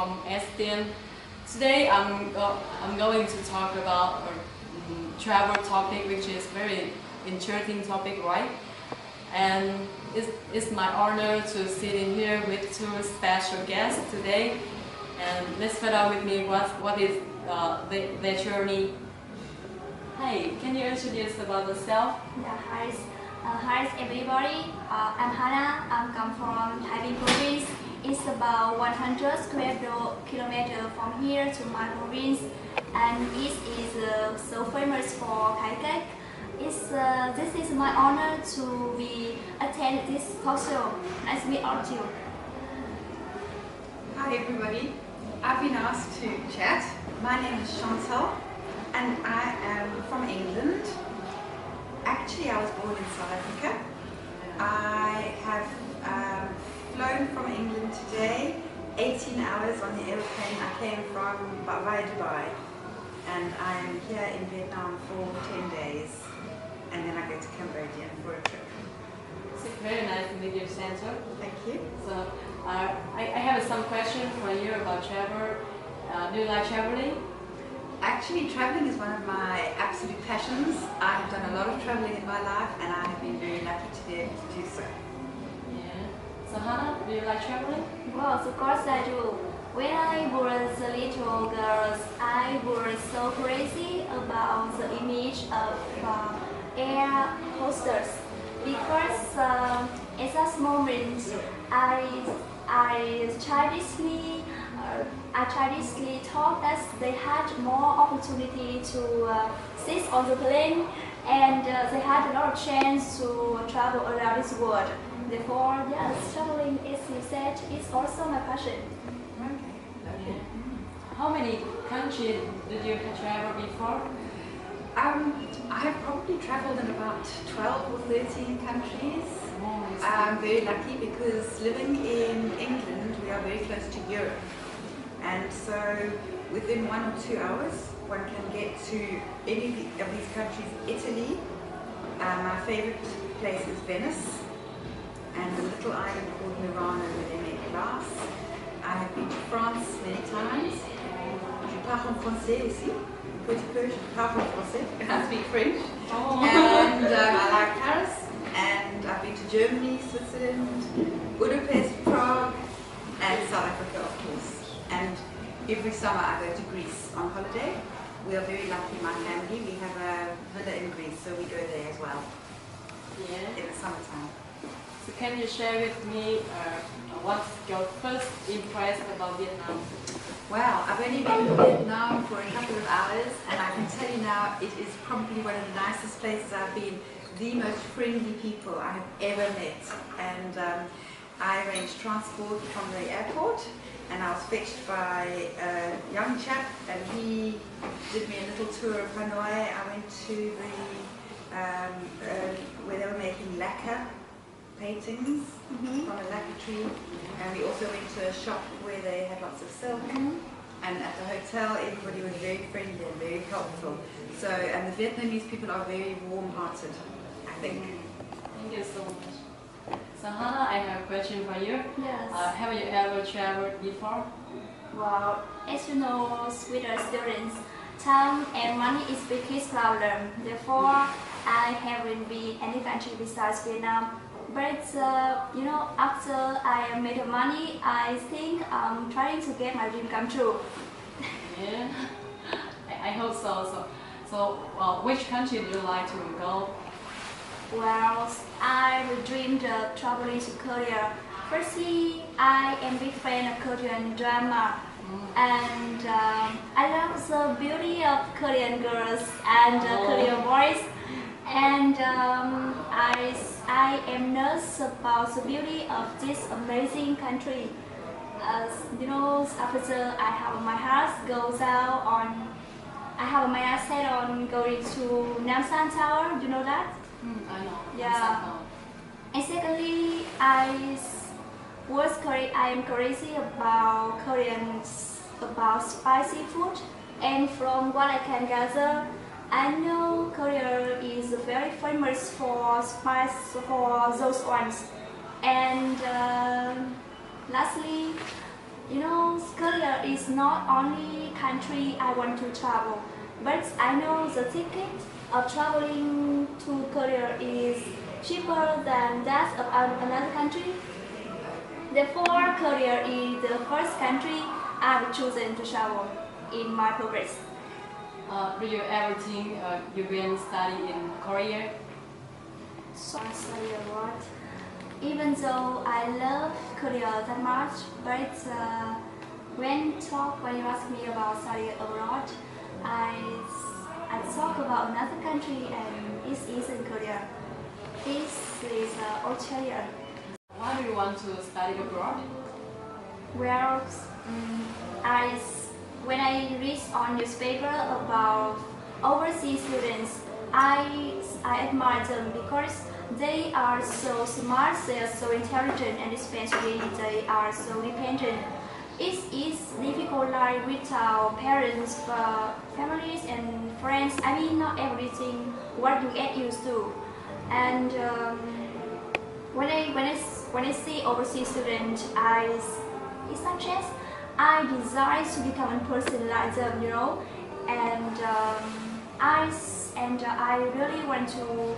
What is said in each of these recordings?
from Estin. Today I'm going to talk about a travel topic, which is very interesting topic, right? And it's my honor to sit in here with two special guests today. And let's find out with me what is their journey. Hey, can you introduce about yourself? Yeah, hi everybody. I'm Hannah. I come from Taipei province. It's about 100 square kilometers from here to my province, and it is so famous for pancake. This is my honor to attend this talk show. Nice to meet all of you. Hi everybody. I've been asked to chat. My name is Chantal and I am from England. Actually, I was born in South Africa. I have flown from England today, 18 hours on the airplane. I came from via Dubai, and I'm here in Vietnam for 10 days, and then I go to Cambodia for a trip. It's very nice to meet you, Sandra. Thank you. So I have some questions for you about travel. Do you like traveling? Actually, traveling is one of my absolute passions. I have done a lot of traveling in my life, and I have been very lucky to be able to do so. Yeah. So Hannah, do you like traveling? Well, of course I do. When I was a little girl, I was so crazy about the image of air hostess because at that moment I childishly thought that they had more opportunity to sit on the plane, and they had a lot of chance to travel around this world. Therefore, yes, traveling, as you said, is also my passion. Okay. Yeah. How many countries did you travel before? I have probably traveled in about 12 or 13 countries. Oh, I'm very lucky because living in England, we are very close to Europe. And so within 1 or 2 hours, one can get to any of these countries. Italy, my favorite place is Venice, and the little island called Murano where they make glass. I have been to France many times. Je parle français aussi. Petit peu, je parle français. I speak French. Oh. And I like Paris. And I've been to Germany, Switzerland, Budapest, Prague, and South Africa, of course. And every summer I go to Greece on holiday. We are very lucky, my family. We have a villa in Greece, so we go there as well. Yeah. In the summertime. So can you share with me what's your first impression about Vietnam? Wow, I've only been in Vietnam for a couple of hours, and I can tell you now it is probably one of the nicest places I've been. The most friendly people I have ever met. And I arranged transport from the airport, and I was fetched by a young chap, and he did me a little tour of Hanoi. I went to the where they were making lacquer paintings from a lacquer tree, and we also went to a shop where they had lots of silk. And at the hotel, everybody was very friendly and very helpful. So, and the Vietnamese people are very warm-hearted, I think. Thank you so much. So Hannah, I have a question for you. Yes. Have you ever traveled before? Well, as you know, Sweden students, time and money is biggest problem. Therefore, I haven't been any country besides Vietnam. But you know, after I made the money, I think I'm trying to get my dream come true. Yeah. I hope so. So which country do you like to go? Well, I dreamed of traveling to Korea. Firstly, I am a big fan of Korean drama, and I love the beauty of Korean girls and Korean boys. And I am nervous about the beauty of this amazing country. As you know, after I have my heart goes out on, I have my heart set on going to Namsan Tower. Do you know that? I know. Yeah. And secondly, I am crazy about about spicy food, and from what I can gather, I know Korea is very famous for spice for those ones. And lastly, You know, Korea is not only country I want to travel, but I know the ticket of traveling to Korea is cheaper than that of another country. Therefore, Korea is the first country I've chosen to travel in my progress. Do you ever think you will study in Korea? So I study abroad. Even though I love Korea that much, but when you ask me about studying abroad, I talk about another country, and it isn't Korea. This is Australia. Why do you want to study abroad? Well, when I read on newspaper about overseas students, I admire them because they are so smart, they are so intelligent, and especially they are so dependent. It is difficult life without parents, families, and friends. I mean, not everything what you get used to. And when I see overseas students, it's not just I desire to become a person like them, you know, and I really want to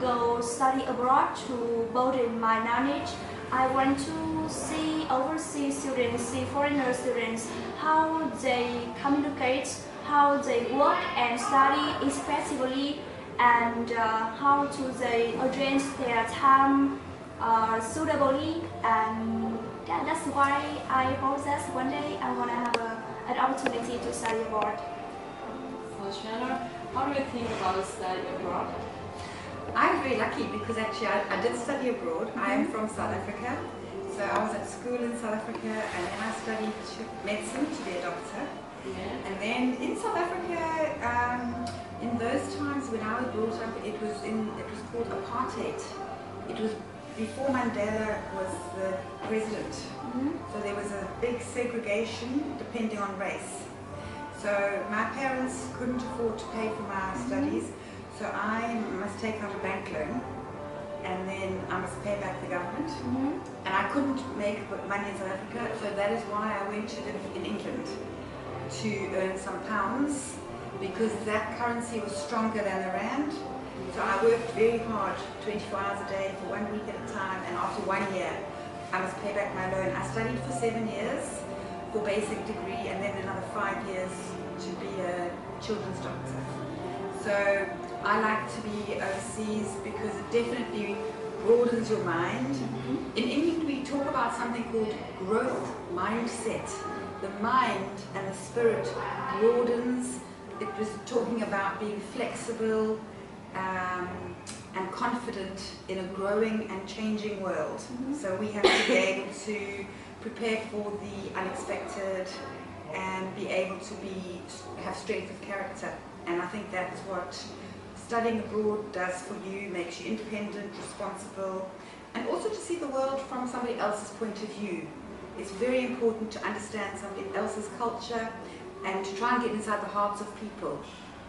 go study abroad to broaden my knowledge. I want to see overseas students, see foreigner students, how they communicate, how they work and study effectively, and how to they arrange their time suitably. And yeah, that's why I hope that one day I want to have an opportunity to study abroad. So Shanna, how do you think about study abroad? I'm very lucky because actually I did study abroad. I am from South Africa. So I was at school in South Africa, and then I studied medicine to be a doctor. Yeah. And then in South Africa, in those times when I was brought up, it was called apartheid. It was before Mandela was the president. So there was a big segregation depending on race. So my parents couldn't afford to pay for my studies, so I must take out a bank loan, and then I must pay back the government. And I couldn't make money in South Africa, so that is why I went to live in England to earn some pounds, because that currency was stronger than the rand. So I worked very hard, 24 hours a day for 1 week at a time, and after 1 year I must pay back my loan. I studied for 7 years for basic degree, and then another 5 years to be a children's doctor. So I like to be overseas because it definitely broadens your mind. In England we talk about something called growth mindset. The mind and the spirit broadens. It was talking about being flexible and confident in a growing and changing world. So we have to be able to prepare for the unexpected and be able to have strength of character. And I think that's what studying abroad does for you, makes you independent, responsible, and also to see the world from somebody else's point of view. It's very important to understand somebody else's culture and to try and get inside the hearts of people.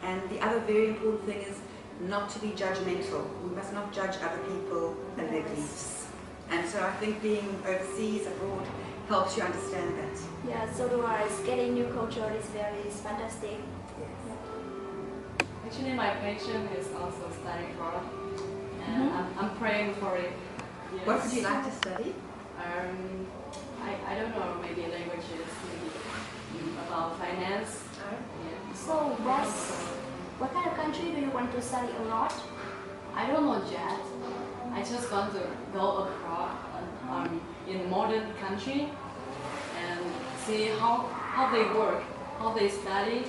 And the other very important thing is not to be judgmental. We must not judge other people and their beliefs. And so I think being overseas, abroad, helps you understand that. Yeah, so do I. Getting new culture is very fantastic. Yes. Actually, my passion is also studying abroad, and I'm praying for it. Yes. What would you like to study? I don't know, maybe languages, maybe about finance. Yeah. So what kind of country do you want to study abroad? I don't know yet. I just want to go abroad in modern country and see how they work, how they study.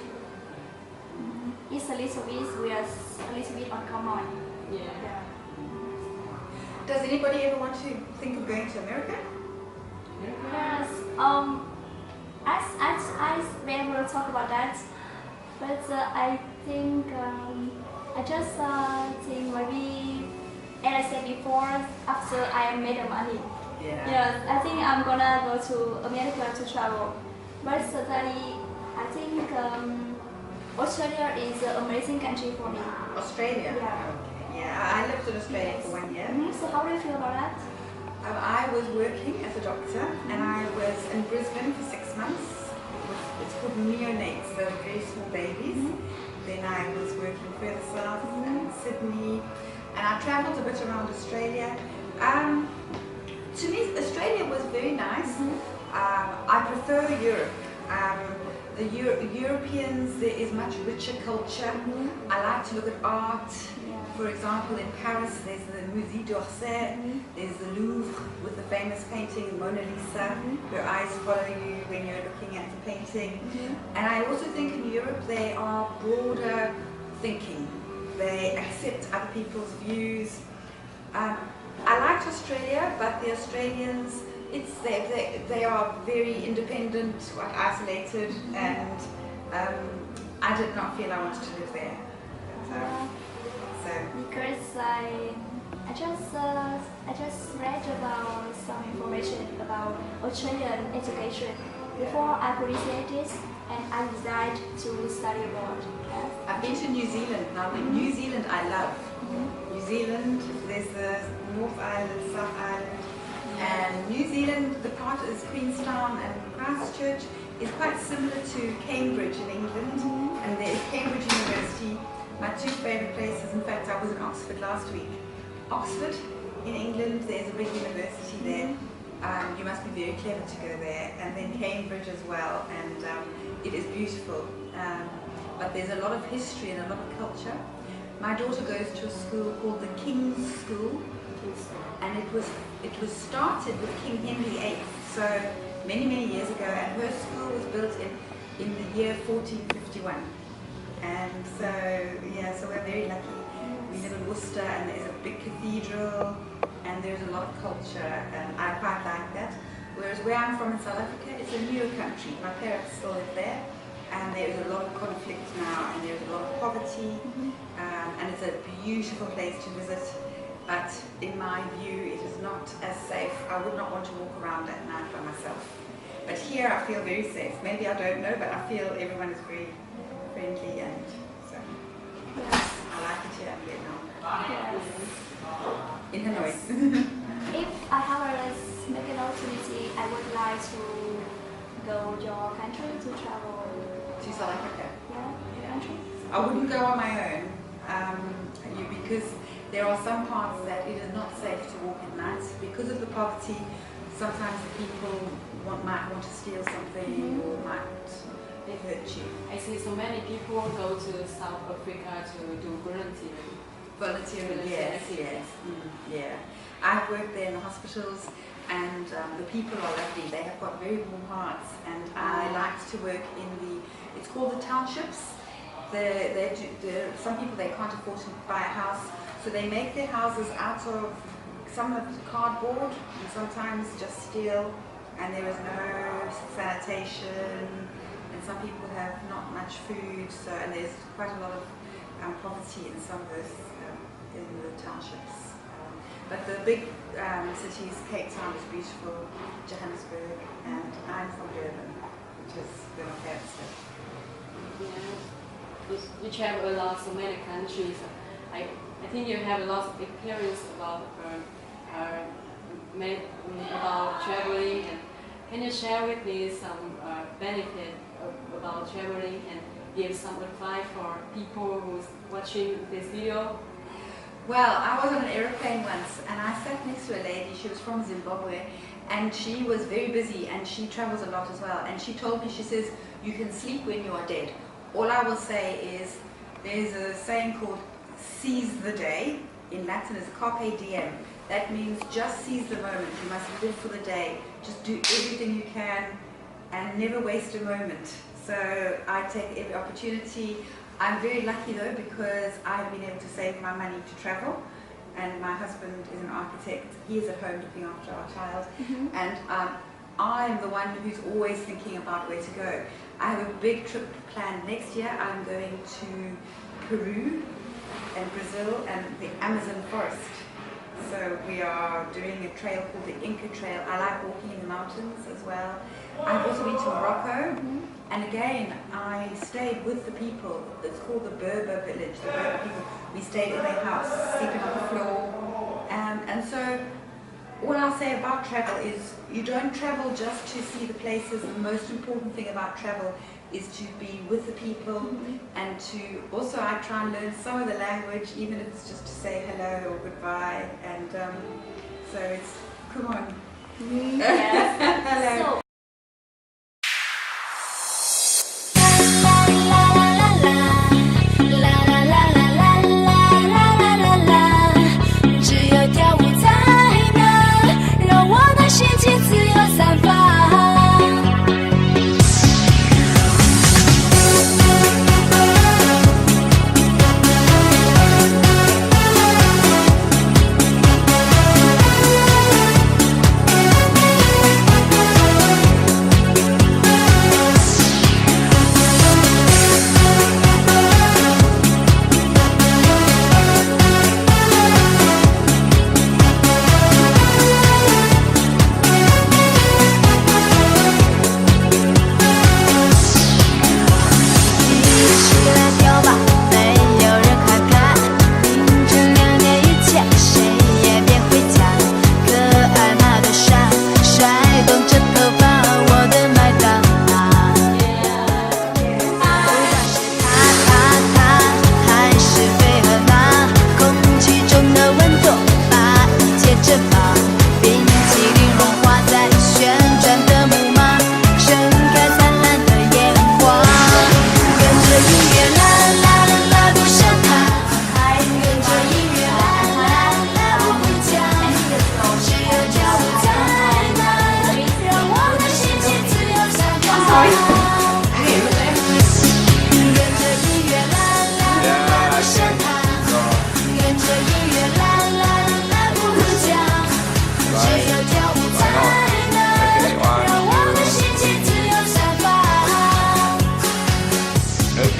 It's a little bit uncommon. Yeah. Does anybody ever want to think of going to America? Yes. I will talk about that, but I think I just think maybe, as I said before, after I made the money. Yeah. Yes, I think I'm gonna go to America to travel. But certainly, I think Australia is an amazing country for me. Australia? Yeah. Okay. Yeah, I lived in Australia for 1 year. So how do you feel about that? I was working as a doctor, and I was in Brisbane for 6 months. It's called neonates, they're very small babies. Then I was working further south in Sydney, and I travelled a bit around Australia. To me, Australia was very nice. I prefer Europe. The Europeans, there is much richer culture. I like to look at art. For example, in Paris, there's the Musée d'Orsay, there's the Louvre with the famous painting Mona Lisa. Your eyes follow you when you're looking at the painting. And I also think in Europe they are broader thinking. They accept other people's views. I liked Australia, but the Australians, they are very independent, isolated, and I did not feel I wanted to live there. Because I just read about some information about Australian education before I graduated, and I decided to study abroad. I've been to New Zealand. Now, New Zealand I love. New Zealand, there's the North Island, South Island, and New Zealand, the part is Queenstown and Christchurch, is quite similar to Cambridge in England, and there is Cambridge University. My two favourite places, in fact, I was in Oxford last week. Oxford in England, there's a big university there. You must be very clever to go there, and then Cambridge as well, and it is beautiful. But there's a lot of history and a lot of culture. My daughter goes to a school called the King's School, and it was started with King Henry VIII, so many years ago, and her school was built in the year 1451. And so, yeah, so we're very lucky. We live in Worcester, and there's a big cathedral, and there's a lot of culture, and I quite like that. Whereas where I'm from in South Africa, it's a newer country. My parents still live there, and there's a lot of conflict now, and there's a lot of poverty, and it's a beautiful place to visit. But in my view, it is not as safe. I would not want to walk around at night by myself. But here I feel very safe. Maybe I don't know, but I feel everyone is very friendly, and so I like it here in Vietnam. In Hanoi. If I have a make an opportunity, I would like to go to your country to travel. To South Africa? Yeah, country. I wouldn't go on my own, because there are some parts that it is not safe to walk at night. Because of the poverty, sometimes the people might want to steal something or might hurt you. I see so many people go to South Africa to do volunteering. Volunteering, yes. Yeah. I've worked there in the hospitals, and the people are lovely. They have got very warm hearts, and I like to work in it's called the townships. Some people, they can't afford to buy a house, so they make their houses out of some of cardboard and sometimes just steel, and there is no sanitation, and some people have not much food, and there's quite a lot of poverty in some of those in the townships. But the big cities, Cape Town is beautiful, Johannesburg, and I'm from Durban, which is where my parents live. Yeah, you travel a lot, so many countries. I think you have a lot of experience about traveling. And can you share with me some benefit about traveling and give some advice for people who's watching this video? Well, I was on an aeroplane once, and I sat next to a lady. She was from Zimbabwe, and she was very busy, and she travels a lot as well. And she told me, she says, you can sleep when you are dead. All I will say is, there's a saying called seize the day. In Latin, is carpe diem. That means just seize the moment. You must live for the day. Just do everything you can and never waste a moment. So I take every opportunity. I'm very lucky though, because I've been able to save my money to travel, and my husband is an architect. He is at home looking after our child, and I'm the one who's always thinking about where to go. I have a big trip planned next year. I'm going to Peru and Brazil and the Amazon forest. So we are doing a trail called the Inca Trail. I like walking in the mountains as well. I've also been to Morocco, and again, I stayed with the people. It's called the Berber village, the Berber people. We stayed in their house, sleeping on the floor. And so What I'll say about travel is you don't travel just to see the places. The most important thing about travel is to be with the people and to also I try and learn some of the language, even if it's just to say hello or goodbye. And so it's, come on. Yes. Hello. So,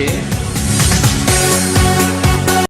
Okay.